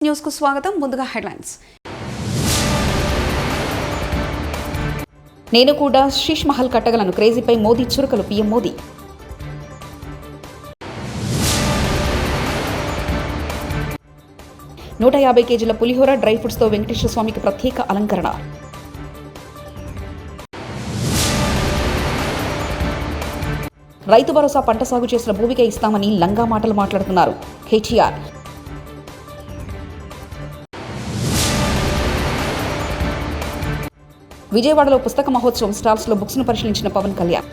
News కు స్వాగతం. ముందుగా హెడ్లైన్స్. నేను కూడా శీష్ మహల్ కట్టగలను, క్రేజీపై మోదీ చురుకలు. పీఎం మోదీ. నూట 50 కేజీల పులిహోర డ్రై ఫ్రూట్స్తో వెంకటేశ్వర స్వామికి ప్రత్యేక అలంకరణ. రైతు భరోసా పంట సాగు చేసిన భూమికే ఇస్తామని లంగా మాటలు మాట్లాడుతున్నారు కేటీఆర్. విజయవాడలో పుస్తక మహోత్సవం స్టాల్స్లో బుక్స్ను పరిశీలించిన పవన్ కళ్యాణ్.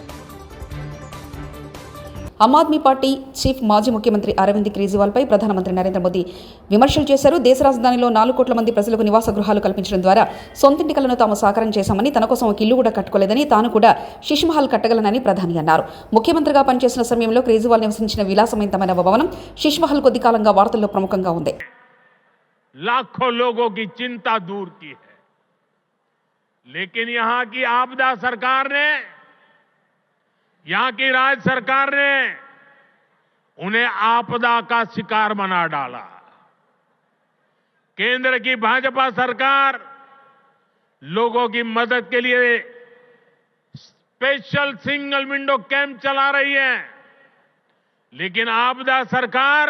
ఆమ్ ఆద్మీ పార్టీ చీఫ్ మాజీ ముఖ్యమంత్రి అరవింద్ కేజ్రీవాల్పై ప్రధానమంత్రి నరేంద్ర మోదీ విమర్శలు చేశారు. దేశ రాజధానిలో 4 కోట్ల మంది ప్రజలకు నివాస గృహాలు కల్పించడం ద్వారా సొంతింటి కలను తాము సాకారం చేశామని, తన కోసం ఒక ఇల్లు కూడా కట్టుకోలేదని, తాను కూడా శీష్ మహల్ కట్టగలనని ప్రధాని అన్నారు. ముఖ్యమంత్రిగా పనిచేసిన సమయంలో కేజ్రీవాల్ నివసించిన విలాసవంతమైన భవనం శీష్ మహల్ కొద్ది కాలంగా వార్తల్లో ప్రముఖంగా ఉంది. लाखों लोगों की चिंता दूर की है, लेकिन यहां की आपदा सरकार ने, यहां की राज्य सरकार ने उन्हें आपदा का शिकार बना डाला. केंद्र की भाजपा सरकार लोगों की मदद के लिए स्पेशल सिंगल विंडो कैंप चला रही है, लेकिन आपदा सरकार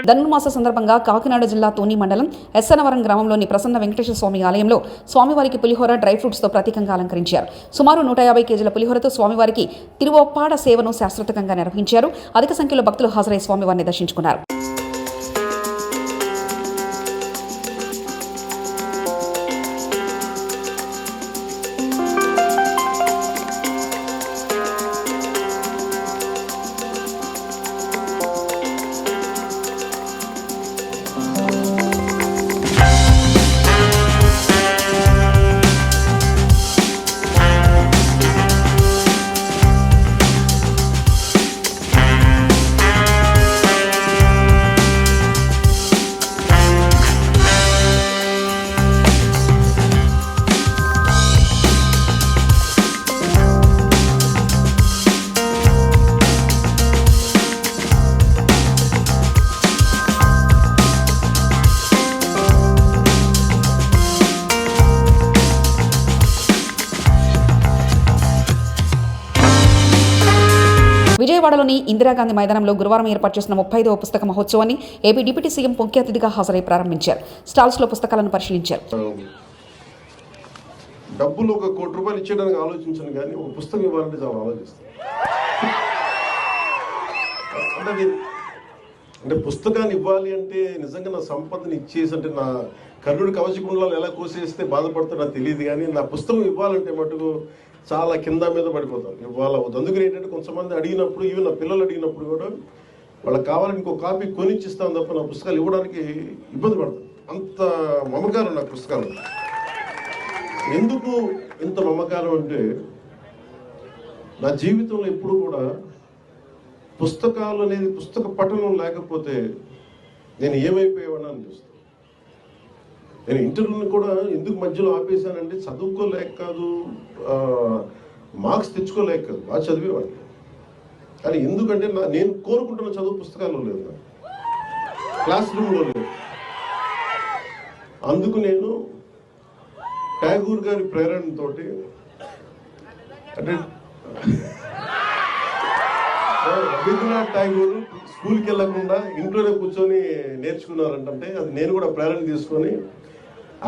ధనుర్మాస సందర్భంగా కాకినాడ జిల్లా తోని మండలం ఎస్సనవరం గ్రామంలోని ప్రసన్న వెంకటేశ్వర స్వామి ఆలయంలో స్వామివారికి పులిహోర డ్రై ఫ్రూట్స్తో ప్రత్యేకంగా అలంకరించారు. సుమారు 150 కేజీల పులిహోరతో స్వామివారికి తిరువొప్పాడ సేవను శాస్త్రోక్తంగా నిర్వహించారు. అధిక సంఖ్యలో భక్తులు హాజరై స్వామివారిని దర్శించుకున్నారు. విజయవాడలోని ఇందిరాగాంధీ మైదానంలో గురువారం ఏర్పాటు చేసిన 35వ పుస్తక మహోత్సవాన్ని ఏపీ డిప్యూటీ సీఎం ముఖ్య అతిథిగా హాజరై ప్రారంభించారు. స్టాల్స్లో పుస్తకాలను పరిశీలించారు. డబ్బులు 1 కోటి రూపాయలు ఇచ్చేయడానికి ఆలోచించను, కానీ ఒక పుస్తకం ఇవ్వాలంటే చాలా ఆలోచిస్తాను. అంటే పుస్తకాన్ని ఇవ్వాలి అంటే నిజంగా నా సంపదను ఇచ్చేసి, అంటే నా కర్ణుడి కవచకుండలాలు ఎలా కోసేస్తే బాధపడుతుందో నాకు తెలియదు, కానీ నా పుస్తకం ఇవ్వాలంటే మటుకు చాలా కింద మీద పడిపోతాను. ఇవ్వాలవుతుంది. అందుకని ఏంటంటే కొంతమంది అడిగినప్పుడు, ఈవెన్ నా పిల్లలు అడిగినప్పుడు కూడా వాళ్ళకి కావాలని ఇంకో కాపీ కొనిచ్చిస్తాను తప్ప నా పుస్తకాలు ఇవ్వడానికి ఇబ్బంది పడతాను. అంత మమకారం నా పుస్తకాలు. ఎందుకు ఇంత మమకారం అంటే, నా జీవితంలో ఎప్పుడు కూడా పుస్తకాలు అనేది, పుస్తక పఠనం లేకపోతే నేను ఏమైపోయేవాడిని అనిపిస్తాను. నేను ఇంటర్వ్యూని కూడా ఎందుకు మధ్యలో ఆపేశానంటే, చదువుకోలేక కాదు, మార్క్స్ తెచ్చుకోలేక కాదు, బాగా చదివేవాడిని. కానీ ఎందుకంటే నేను కోరుకుంటున్న చదువు పుస్తకాల్లో లేదు, క్లాస్ రూమ్లో లేదు. అందుకు నేను ట్యాగూర్ గారి ప్రేరణతోటి, అంటే రవీంద్రనాథ్ ట్యాగూర్ స్కూల్కి వెళ్ళకుండా ఇంట్లోనే కూర్చొని నేర్చుకున్నారంటే, అది నేను కూడా ప్రేరణ తీసుకొని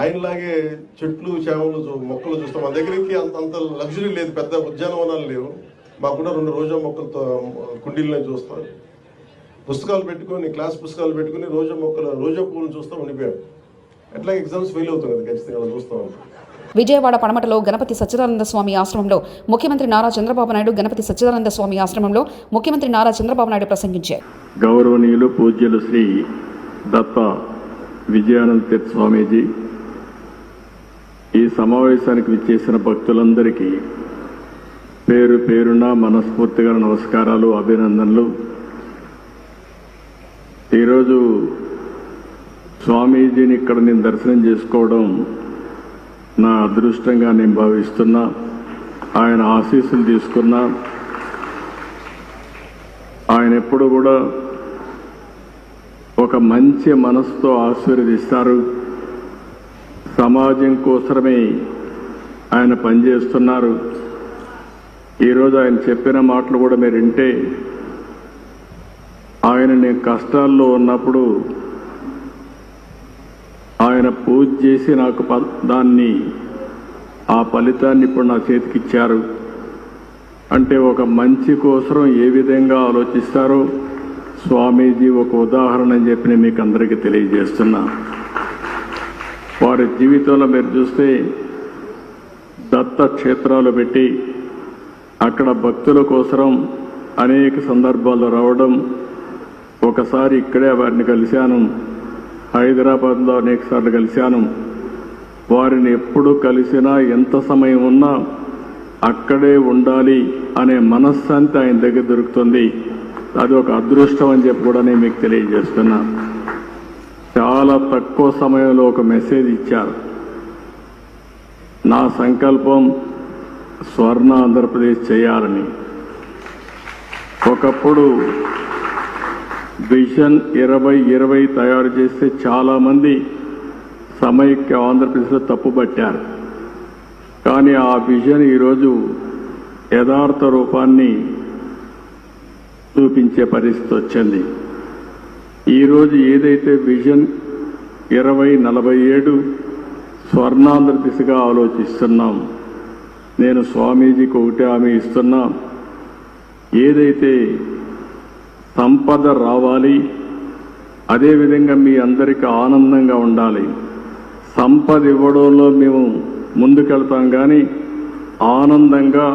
ఆయనలాగే చెట్లు చేమలు మొక్కలు చూస్తాం. మా దగ్గరికి అంత లగ్జరీ లేదు, పెద్ద ఉద్యానవనాలు లేవు. మాకుండా 2 రోజా మొక్కలతో కుండీలనే చూస్తాం. పుస్తకాలు పెట్టుకొని, క్లాస్ పుస్తకాలు పెట్టుకుని రోజా పువ్వులను చూస్తూ ఉండిపోయాడు. ఎట్లా ఎగ్జామ్స్ ఫెయిల్ అవుతుంది కదా, ఖచ్చితంగా చూస్తాం. విజయవాడ పడమటలో గణపతి సచ్చిదానంద స్వామి ఆశ్రమంలో ముఖ్యమంత్రి నారా చంద్రబాబు నాయుడు, గణపతి సచ్చిదానంద స్వామి ఆశ్రమంలో ముఖ్యమంత్రి నారా చంద్రబాబు నాయుడు ప్రసంగించారు. గౌరవనీయులు పూజ్యులు శ్రీ దత్త విజయానంద తీర్థ స్వామీజీ, ఈ సమావేశానికి విచ్చేసిన భక్తులందరికీ పేరు పేరున మనస్ఫూర్తిగా నమస్కారాలు, అభినందనలు. ఈరోజు స్వామీజీని ఇక్కడ నేను దర్శనం చేసుకోవడం నా అదృష్టంగా నేను భావిస్తున్నా. ఆయన ఆశీస్సులు తీసుకున్నా. ఆయన ఎప్పుడు కూడా ఒక మంచి మనసుతో ఆశీర్వదిస్తారు. సమాజం కోసమే ఆయన పనిచేస్తున్నారు. ఈరోజు ఆయన చెప్పిన మాటలు కూడా మీరు వింటే, ఆయన నేను కష్టాల్లో ఉన్నప్పుడు ఆయన పూజ చేసి నాకు దాన్ని ఆ ఫలితాన్ని ఇప్పుడు నా చేతికిచ్చారు. అంటే ఒక మంచి కోసం ఏ విధంగా ఆలోచిస్తారో స్వామీజీ ఒక ఉదాహరణ అని చెప్పి నేను మీకు అందరికీ తెలియజేస్తున్నా. వారి జీవితంలో మీరు చూస్తే దత్త క్షేత్రాలు పెట్టి అక్కడ భక్తుల కోసం అనేక సందర్భాల్లో రావడం. ఒకసారి ఇక్కడే వారిని కలిశాను, హైదరాబాద్లో అనేక సార్లు కలిశాను. వారిని ఎప్పుడు కలిసినా ఎంత సమయం ఉన్నా అక్కడే ఉండాలి అనే మనశ్శాంతి ఆయన దగ్గర దొరుకుతుంది. అది ఒక అదృష్టం అని చెప్పి కూడా నేను మీకు తెలియజేస్తున్నా. చాలా తక్కువ సమయంలో ఒక మెసేజ్ ఇచ్చారు. నా సంకల్పం స్వర్ణ ఆంధ్రప్రదేశ్ చేయాలని. ఒకప్పుడు విజన్ 2020 తయారు చేస్తే చాలామంది సమైక్య ఆంధ్రప్రదేశ్లో తప్పుపట్టారు. కానీ ఆ విజన్ ఈరోజు యథార్థ రూపాన్ని చూపించే పరిస్థితి వచ్చింది. ఈరోజు ఏదైతే విజన్ 2047 స్వర్ణాంధ్ర దిశగా ఆలోచిస్తున్నాం, నేను స్వామీజీకి ఒకటే హామీ ఇస్తున్నా. ఏదైతే సంపద రావాలి, అదేవిధంగా మీ అందరికీ ఆనందంగా ఉండాలి. సంపద ఇవ్వడంలో మేము ముందుకెళ్తాం, కానీ ఆనందంగా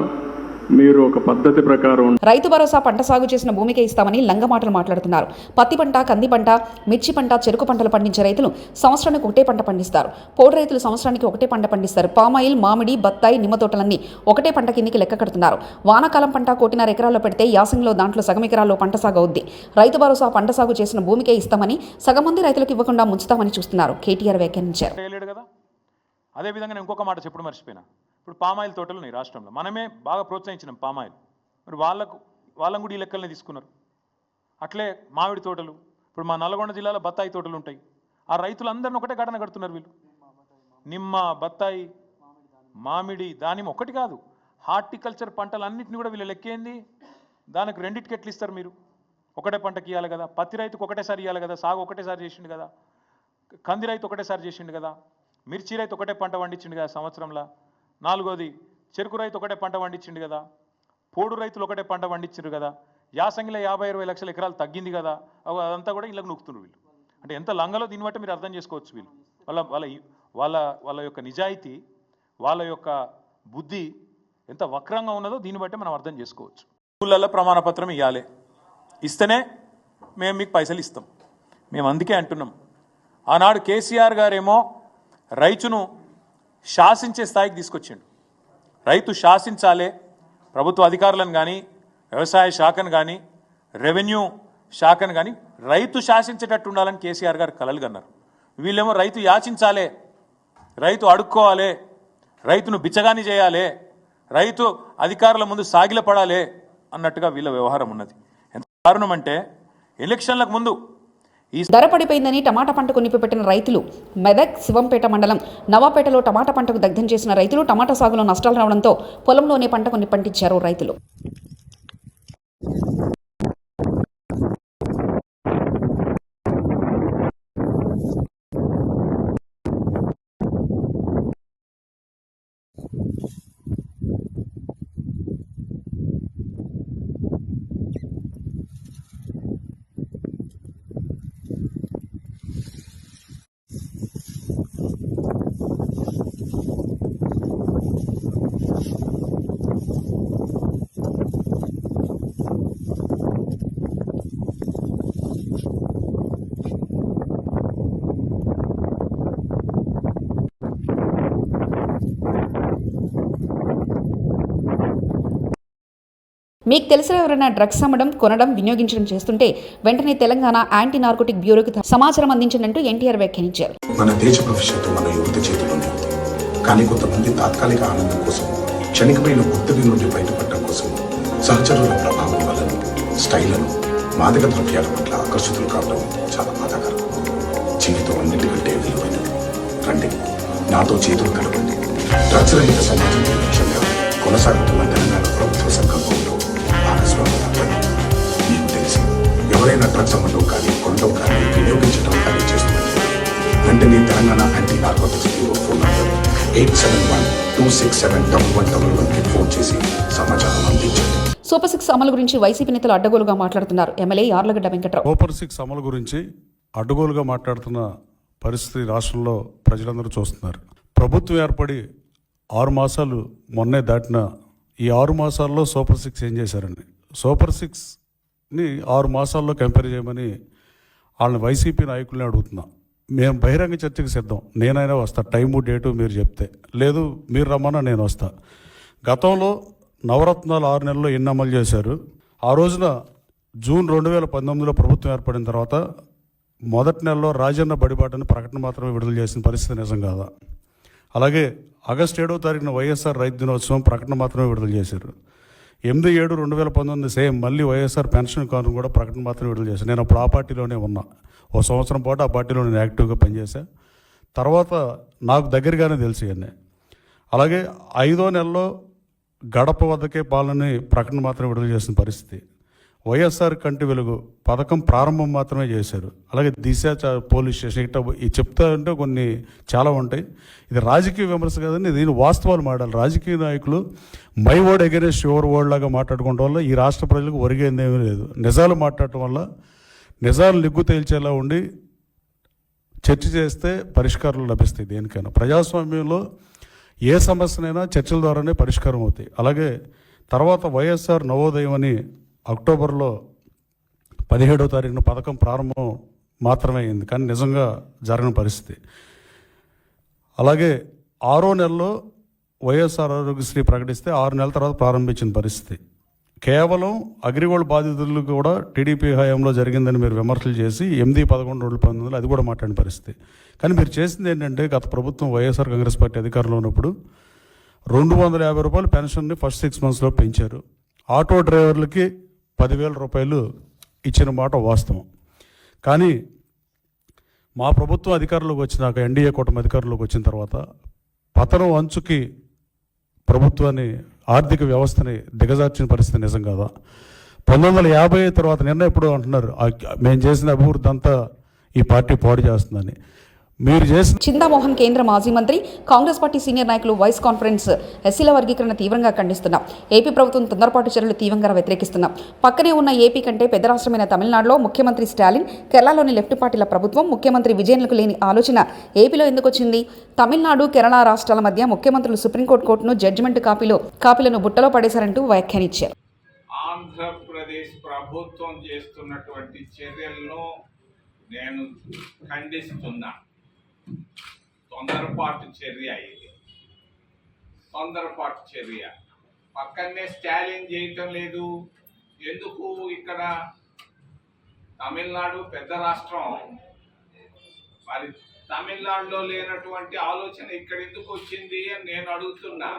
మీరు ఒక పద్ధతి ప్రకారం. రైతు భరోసా పంట సాగు చేసిన భూమికే ఇస్తామని లంగమాటలు మాట్లాడుతున్నారు. పత్తి పంట, కంది పంట, మిర్చి పంట, చెరుకు పంటలు పండించే రైతులు సంవత్సరానికి ఒకటే పంట పండిస్తారు. పోడు రైతులు సంవత్సరానికి ఒకటే పంట పండిస్తారు. పామాయిల్, మామిడి, బత్తాయి, నిమ్మ తోటలన్నీ ఒకటే పంట కిందికి లెక్క కడుతున్నారు. వానాకాలం పంట 1.5 ఎకరాల్లో పెడితే యాసంగిలో దాంట్లో సగం ఎకరాల్లో పంట సాగు అవుద్ది. రైతు భరోసా పంట సాగు చేసిన భూమికే ఇస్తామని సగం మంది రైతులకు ఇవ్వకుండా ముంచుతామని చూస్తున్నారు. కేటీఆర్ వ్యాఖ్యానించారు. అదేవిధంగా ఇంకొక మాట చెప్పుడు మర్చిపోయినా, ఇప్పుడు పామాయిల్ తోటలు ఉన్నాయి రాష్ట్రంలో. మనమే బాగా ప్రోత్సహించినాం పామాయిల్. మరి వాళ్ళని కూడా ఈ లెక్కలనే తీసుకున్నారు. అట్లే మామిడి తోటలు, ఇప్పుడు మా నల్గొండ జిల్లాలో బత్తాయి తోటలు ఉంటాయి. ఆ రైతులందరిని ఒకటే ఘటన కడుతున్నారు వీళ్ళు. నిమ్మ, బత్తాయి, మామిడి, దానిమ్మ ఒకటి కాదు, హార్టికల్చర్ పంటలన్నింటినీ కూడా వీళ్ళు లెక్కేంది. దానికి రెండింటికి ఎట్లు ఇస్తారు మీరు? ఒకటే పంటకి ఇవ్వాలి కదా. పత్తి రైతుకు ఒకటేసారి ఇవ్వాలి కదా, సాగు ఒకటేసారి చేసిండు కదా. కంది రైతు ఒకటేసారి చేసిండు కదా. మిర్చి రైతు ఒకటే పంట పండించిండు కదా సంవత్సరంలో. నాలుగోది చెరుకు రైతు ఒకటే పంట పండించిండు కదా. పోడు రైతులు ఒకటే పంట పండించారు కదా. యాసంగిలో 50-20 లక్షల ఎకరాలు తగ్గింది కదా. అదంతా కూడా ఇళ్ళకు నొక్కుతున్నారు వీళ్ళు. అంటే ఎంత లంగలో దీన్ని బట్టి మీరు అర్థం చేసుకోవచ్చు. వీళ్ళు వాళ్ళ యొక్క నిజాయితీ, వాళ్ళ యొక్క బుద్ధి ఎంత వక్రంగా ఉన్నదో దీన్ని బట్టి మనం అర్థం చేసుకోవచ్చు. స్కూళ్ళల్లో ప్రమాణ పత్రం ఇవ్వాలి, ఇస్తేనే మేము మీకు పైసలు ఇస్తాం. మేము అందుకే అంటున్నాం. ఆనాడు కేసీఆర్ గారేమో రైతును శాసించే స్థాయికి తీసుకొచ్చిండు. రైతు శాసించాలే, ప్రభుత్వ అధికారులను కానీ, వ్యవసాయ శాఖను కానీ, రెవెన్యూ శాఖను కానీ రైతు శాసించేటట్టు ఉండాలని కేసీఆర్ గారు కలలు కన్నారు. వీళ్ళేమో రైతు యాచించాలే, రైతు అడుక్కోవాలి, రైతును బిచ్చగాని చేయాలి, రైతు అధికారుల ముందు సాగిలపడాలి అన్నట్టుగా వీళ్ళ వ్యవహారం ఉన్నది. ఎంత కారణం అంటే ఎలక్షన్లకు ముందు ధర పడిపోయిందని టమాటా పంటకు నిప్పిపెట్టిన రైతులు. మెదక్, శివంపేట మండలం నవాపేటలో టమాటా పంటకు దగ్ధం చేసిన రైతులు టమాటా సాగులో నష్టాలు రావడంతో పొలంలోనే పంటకు నిప్పంటించారు రైతులు. మీకు తెలిసిన ఎవరైనా డ్రగ్స్ అమ్మడం, కొనడం, వినియోగించడం చేస్తుంటే వెంటనే తెలంగాణ యాంటీ నార్కోటిక్ బ్యూరోకి సమాచారం అందించండి ఎన్టీఆర్ వ్యాఖ్యానించారు. మన దేశ భవిష్యత్తు మన యువత చేతిలోనే ఉంది. కానీ కొంతమంది తాత్కాలిక ఆనందం కోసం, క్షణికమైన ఒత్తిడి నుండి బయటపడటం కోసం సహచరుల ప్రభావం వల్ల స్టైళ్లను, మాదక ద్రవ్యాల పట్ల ఆకర్షితులు కావడం చాలా బాధాకరం. జీవితం అన్నిటికంటే విలువైనది. రండి, నాతో చేతులు కలపండి. డ్రగ్స్ రహిత సమాజం లక్ష్యంగా కొనసాగుతున్న తెలంగాణ ప్రభుత్వ సంకల్పంలో భాగస్వామ్యం అవ్వండి. మీకు తెలిసి ఎవరైనా డ్రగ్స్ అమ్మటం కానీ కొనడం కానీ వినియోగించడం కానీ చేస్తున్నట్లయితే వెంటనే Telangana anti narcotics bureau phone number 871-267-1111కి ఫోన్ చేసి సమాచారం అందించండి. సూపర్ 6 అమలు గురించి వైసీపీ నేతలు అడ్డగోలుగా మాట్లాడుతున్నారు. ఎమ్మెల్యే యార్లగడ్డ వెంకట్రావు సూపర్ 6 అమలు గురించి అడ్డగోలుగా మాట్లాడుతున్న పరిస్థితి రాష్ట్రంలో ప్రజలందరూ చూస్తున్నారు. ప్రభుత్వం ఏర్పడి 6 మాసాలు మొన్నే దాటిన ఈ 6 మాసాల్లో సూపర్ 6 ఏం చేశారండి? సూపర్ 6ని 6 మాసాల్లో కంపేర్ చేయమని వాళ్ళని వైసీపీ నాయకుల్ని అడుగుతున్నా. మేము బహిరంగ చర్చకు సిద్ధం. నేనైనా వస్తా, టైము డేటు మీరు చెప్తే. లేదు మీరు రమ్మన్నా నేను వస్తా. గతంలో నవరత్నాలు 6 నెలల్లో ఎన్ని అమలు చేశారు? ఆ రోజున జూన్ 2019లో ప్రభుత్వం ఏర్పడిన తర్వాత మొదటి నెలలో రాజన్న బడిబాటని ప్రకటన మాత్రమే విడుదల చేసిన పరిస్థితి నిజం కాదా? అలాగే ఆగస్టు 7వ తారీఖున వైఎస్ఆర్ రైతు దినోత్సవం ప్రకటన మాత్రమే విడుదల చేశారు. 8/7/2019 సేమ్ మళ్ళీ వైఎస్ఆర్ పెన్షన్ కాను కూడా ప్రకటన మాత్రమే విడుదల చేశారు. నేను అప్పుడు ఆ పార్టీలోనే ఉన్నా. 1 సంవత్సరం పాటు ఆ పార్టీలో నేను యాక్టివ్గా పనిచేశా. తర్వాత నాకు దగ్గరగానే తెలిసి అన్నీ. అలాగే 5వ నెలలో గడప వద్దకే పాలనని ప్రకటన మాత్రమే విడుదల చేసిన పరిస్థితి. వైఎస్ఆర్ కంటి వెలుగు పథకం ప్రారంభం మాత్రమే చేశారు. అలాగే దిశ పోలీస్ స్టేషన్ ఇట్లా చెప్తా ఉంటే కొన్ని చాలా ఉంటాయి. ఇది రాజకీయ విమర్శ కదండి, దీని వాస్తవాలు మాట్లాడాలి. రాజకీయ నాయకులు my word against your word లాగా మాట్లాడుకోవడం వల్ల ఈ రాష్ట్ర ప్రజలకు ఒరిగేందేమీ లేదు. నిజాలు మాట్లాడటం వల్ల నిజాలు నిగ్గు తేల్చేలా ఉండి చర్చ చేస్తే పరిష్కారాలు లభిస్తాయి. దేనికైనా ప్రజాస్వామ్యంలో ఏ సమస్యనైనా చర్చల ద్వారానే పరిష్కారం అవుతాయి. అలాగే తర్వాత వైఎస్ఆర్ నవోదయం అని అక్టోబర్లో 17వ తారీఖున పథకం ప్రారంభం మాత్రమే అయింది, కానీ నిజంగా జరగని పరిస్థితి. అలాగే 6వ నెలలో వైఎస్ఆర్ ఆరోగ్యశ్రీ ప్రకటిస్తే 6 నెలల తర్వాత ప్రారంభించిన పరిస్థితి. కేవలం అగ్రిగోల్డ్ బాధితులు కూడా టీడీపీ హయాంలో జరిగిందని మీరు విమర్శలు చేసి 8/11/2019 అది కూడా మాట్లాడిన పరిస్థితి. కానీ మీరు చేసింది ఏంటంటే, గత ప్రభుత్వం వైఎస్ఆర్ కాంగ్రెస్ పార్టీ అధికారంలో ఉన్నప్పుడు 250 రూపాయలు పెన్షన్ని ఫస్ట్ 6 మంత్స్లో పెంచారు. ఆటో డ్రైవర్లకి 10,000 రూపాయలు ఇచ్చిన మాట వాస్తవం. కానీ మా ప్రభుత్వం అధికారంలోకి వచ్చినాక, ఎన్డీఏ కూటమి అధికారంలోకి వచ్చిన తర్వాత పతనం అంచుకి ప్రభుత్వాన్ని, ఆర్థిక వ్యవస్థని దిగజార్చిన పరిస్థితి నిజం కాదా? 1950 తర్వాత నిన్న ఎప్పుడు అంటున్నారు మేము చేసిన అభివృద్ధి అంతా ఈ పార్టీ పాడు చేస్తుందని. మీరు చేసిన చిందామోహన్ కేంద్ర మాజీ మంత్రి, కాంగ్రెస్ పార్టీ సీనియర్ నాయకులు వాయిస్ కాన్ఫరెన్స్ ఎస్సీల వర్గీకరణ తీవ్రంగా ఖండిస్తున్నాం. ఏపీ ప్రభుత్వం తొందరపాటు చర్యలు తీవ్రంగా వ్యతిరేకిస్తున్నాం. పక్కనే ఉన్న ఏపీ కంటే పెద్ద రాష్ట్రమైన తమిళనాడులో ముఖ్యమంత్రి స్టాలిన్, కేరళలోని లెఫ్ట్ పార్టీల ప్రభుత్వం, ముఖ్యమంత్రి విజయన్లకు లేని ఆలోచన ఏపీలో ఎందుకు వచ్చింది? తమిళనాడు, కేరళ రాష్ట్రాల మధ్య ముఖ్యమంత్రులు సుప్రీంకోర్టు కోర్టును జడ్జిమెంట్ కాపీలను బుట్టలో పడేశారంటూ వ్యాఖ్యానించారు. ఆంధ్రప్రదేశ్ ప్రభుత్వం చేస్తున్నటువంటి చర్యలను నేను ఖండిస్తున్నా. తొందరపాటు చర్య ఇది, తొందరపాటు చర్య. పక్కనే స్టాలిన్ చేయటం లేదు. ఎందుకు? ఇక్కడ తమిళనాడు పెద్ద రాష్ట్రం, మరి తమిళనాడులో లేనటువంటి ఆలోచన ఇక్కడ ఎందుకు వచ్చింది అని నేను అడుగుతున్నా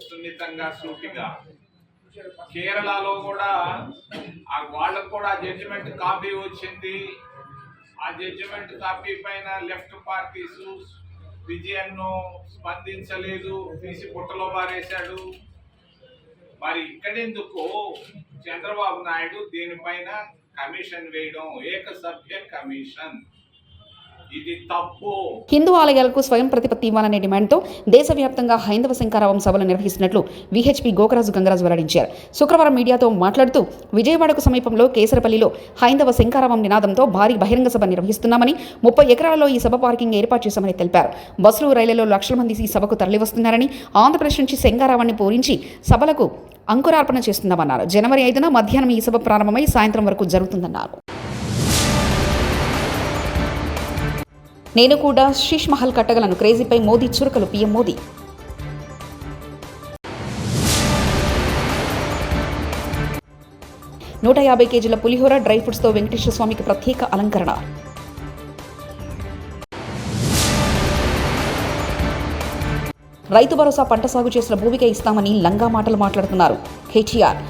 సున్నితంగా, సూటిగా. కేరళలో కూడా వాళ్ళకు కూడా జడ్జిమెంట్ కాపీ వచ్చింది. ఆ జడ్జిమెంట్ కాపీ పైన లెఫ్ట్ పార్టీస్ విజయన్ను స్పందించలేదు, తీసి పుట్టలో పారేశాడు. మరి ఇక్కడెందుకు చంద్రబాబు నాయుడు దీనిపైన కమిషన్ వేయడం, ఏకసభ్య కమిషన్? ఇది తప్పు. హిందూ ఆలయాలకు స్వయం ప్రతిపత్తి ఇవ్వాలనే డిమాండ్తో దేశవ్యాప్తంగా హైందవ శంఖారావం సభలు నిర్వహిస్తున్నట్లు విహెచ్పి గోకరాజు గంగరాజు వెల్లడించారు. శుక్రవారం మీడియాతో మాట్లాడుతూ విజయవాడకు సమీపంలో కేసరపల్లిలో హైందవ శంఖారావం నినాదంతో భారీ బహిరంగ సభ నిర్వహిస్తున్నామని, 30 ఎకరాలలో ఈ సభ పార్కింగ్ ఏర్పాటు చేశామని తెలిపారు. బస్సులు, రైళ్లలో లక్షల మంది ఈ సభకు తరలివస్తున్నారని, ఆంధ్రప్రదేశ్ నుంచి శంఖారావాన్ని పూరించి సభలకు అంకురార్పణ చేస్తున్నామన్నారు. జనవరి 5న మధ్యాహ్నం ఈ సభ ప్రారంభమై సాయంత్రం వరకు జరుగుతుందన్నారు. నేను కూడా శీష్ మహల్ కట్టగలను, క్రేజీపై మోదీ చురకలు. పీఎం మోదీ 150 కేజీల పులిహోర, డ్రై ఫ్రూట్స్తో వెంకటేశ్వర స్వామికి ప్రత్యేక అలంకరణ. రైతు భరోసా పంట సాగు చేసిన భూమికే ఇస్తామని లంగా మాటలు మాట్లాడుతున్నారు కేటీఆర్.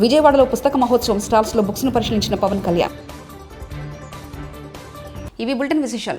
విజయవాడలో పుస్తక మహోత్సవం స్టాల్స్లో బుక్స్ను పరిశీలించిన పవన్ కళ్యాణ్. ఇవి బులెటిన్ విశేషాలు.